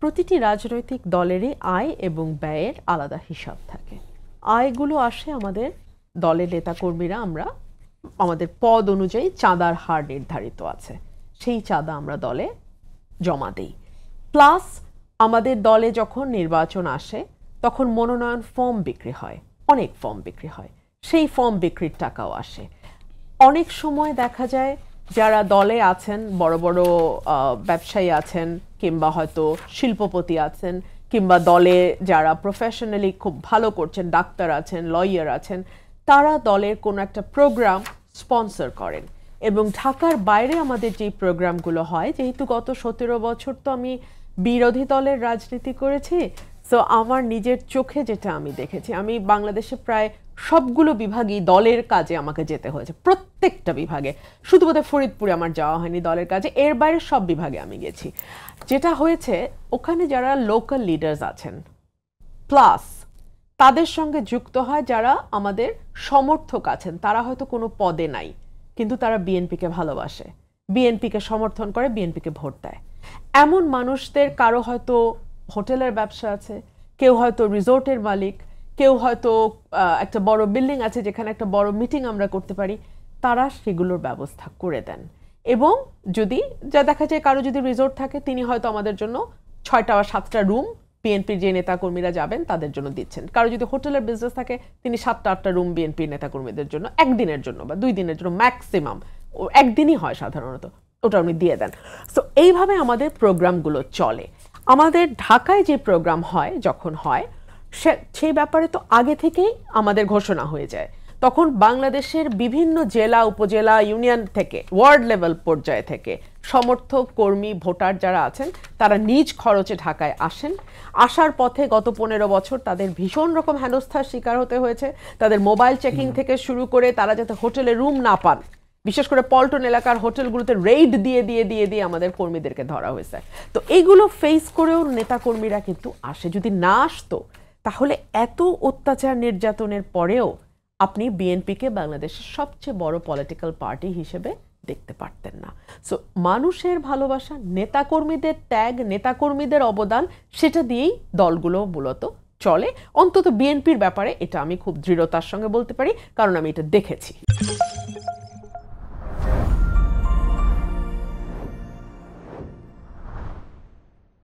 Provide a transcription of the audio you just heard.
প্রতিটি রাজনৈতিক দলেরই আয় এবং ব্যয়ের আলাদা হিসাব থাকে। আয়গুলো আসে আমাদের দলের নেতাকর্মীরা, আমরা আমাদের পদ অনুযায়ী চাঁদার হার নির্ধারিত আছে, সেই চাঁদা আমরা দলে জমা দিই। প্লাস আমাদের দলে যখন নির্বাচন আসে তখন মনোনয়ন ফর্ম বিক্রি হয়, অনেক ফর্ম বিক্রি হয়, সেই ফর্ম বিক্রির টাকাও আসে। অনেক সময় দেখা যায় যারা দলে আছেন, বড় বড় ব্যবসায়ী আছেন, কিংবা হয়তো শিল্পপতি আছেন, কিংবা দলে যারা প্রফেশনালি খুব ভালো করছেন, ডাক্তার আছেন, লয়ার আছেন, তারা দলের কোনো একটা প্রোগ্রাম স্পন্সর করেন। এবং ঢাকার বাইরে আমাদের যেই প্রোগ্রামগুলো হয়, যেহেতু গত 17 বছর তো আমি বিরোধী দলের রাজনীতি করেছি, সো আমার নিজের চোখে যেটা আমি দেখেছি, আমি বাংলাদেশে প্রায় সবগুলো বিভাগই দলের কাজে আমাকে যেতে হয়েছে, প্রত্যেকটা বিভাগে। শুধু বোধহয় ফরিদপুরে আমার যাওয়া হয়নি দলের কাজে, এর বাইরে সব বিভাগে আমি গেছি। যেটা হয়েছে, ওখানে যারা লোকাল লিডার্স আছেন প্লাস তাদের সঙ্গে যুক্ত হয় যারা আমাদের সমর্থক আছেন, তারা হয়তো কোনো পদে নাই কিন্তু তারা বিএনপিকে ভালোবাসে, বিএনপিকে সমর্থন করে, বিএনপিকে ভোট দেয়। এমন মানুষদের কারো হয়তো হোটেলের ব্যবসা আছে, কেউ হয়তো রিসোর্টের মালিক, কেউ হয়তো একটা বড় বিল্ডিং আছে যেখানে একটা বড় মিটিং আমরা করতে পারি, তারা সেগুলোর ব্যবস্থা করে দেন। এবং যদি যা দেখা যায় কারো যদি রিসোর্ট থাকে, তিনি হয়তো আমাদের জন্য 6টা বা 7টা রুম বিএনপির যে নেতাকর্মীরা যাবেন তাদের জন্য দিচ্ছেন। কারো যদি হোটেলের বিজনেস থাকে, তিনি 7টা 8টা রুম বিএনপির নেতাকর্মীদের জন্য একদিনের জন্য বা 2 দিনের জন্য ম্যাক্সিমাম, একদিনই হয় সাধারণত, ওটা উনি দিয়ে দেন। সো এইভাবে আমাদের প্রোগ্রামগুলো চলে। আমাদের ঢাকায় যে প্রোগ্রাম হয়, যখন হয় সেই ব্যাপারে তো আগে থেকেই আমাদের ঘোষণা হয়ে যায়। তখন বাংলাদেশের বিভিন্ন জেলা, উপজেলা, ইউনিয়ন থেকে, ওয়ার্ড লেভেল পর্যায়ে থেকে সমর্থক, কর্মী, ভোটার যারা আছেন তারা নিজ খরচে ঢাকায় আসেন। আসার পথে গত 15 বছর তাদের ভীষণ রকম হেনস্থার শিকার হতে হয়েছে। তাদের মোবাইল চেকিং থেকে শুরু করে তারা যাতে হোটেলে রুম না পান, বিশেষ করে পল্টন এলাকার হোটেলগুলোতে রেইড দিয়ে আমাদের কর্মীদেরকে ধরা হয়েছে। তো এইগুলো ফেস করেও নেতাকর্মীরা কিন্তু আসে। যদি না আসতো তাহলে এত অত্যাচার নির্যাতনের পরেও আপনি বিএনপিকে বাংলাদেশের সবচেয়ে বড় পলিটিক্যাল পার্টি হিসেবে দেখতে পারতেন না। সো মানুষের ভালোবাসা, নেতাকর্মীদের ত্যাগ, নেতাকর্মীদের অবদান, সেটা দিয়েই দলগুলো মূলত চলে। অন্তত বিএনপির ব্যাপারে এটা আমি খুব দৃঢ়তার সঙ্গে বলতে পারি, কারণ আমি এটা দেখেছি।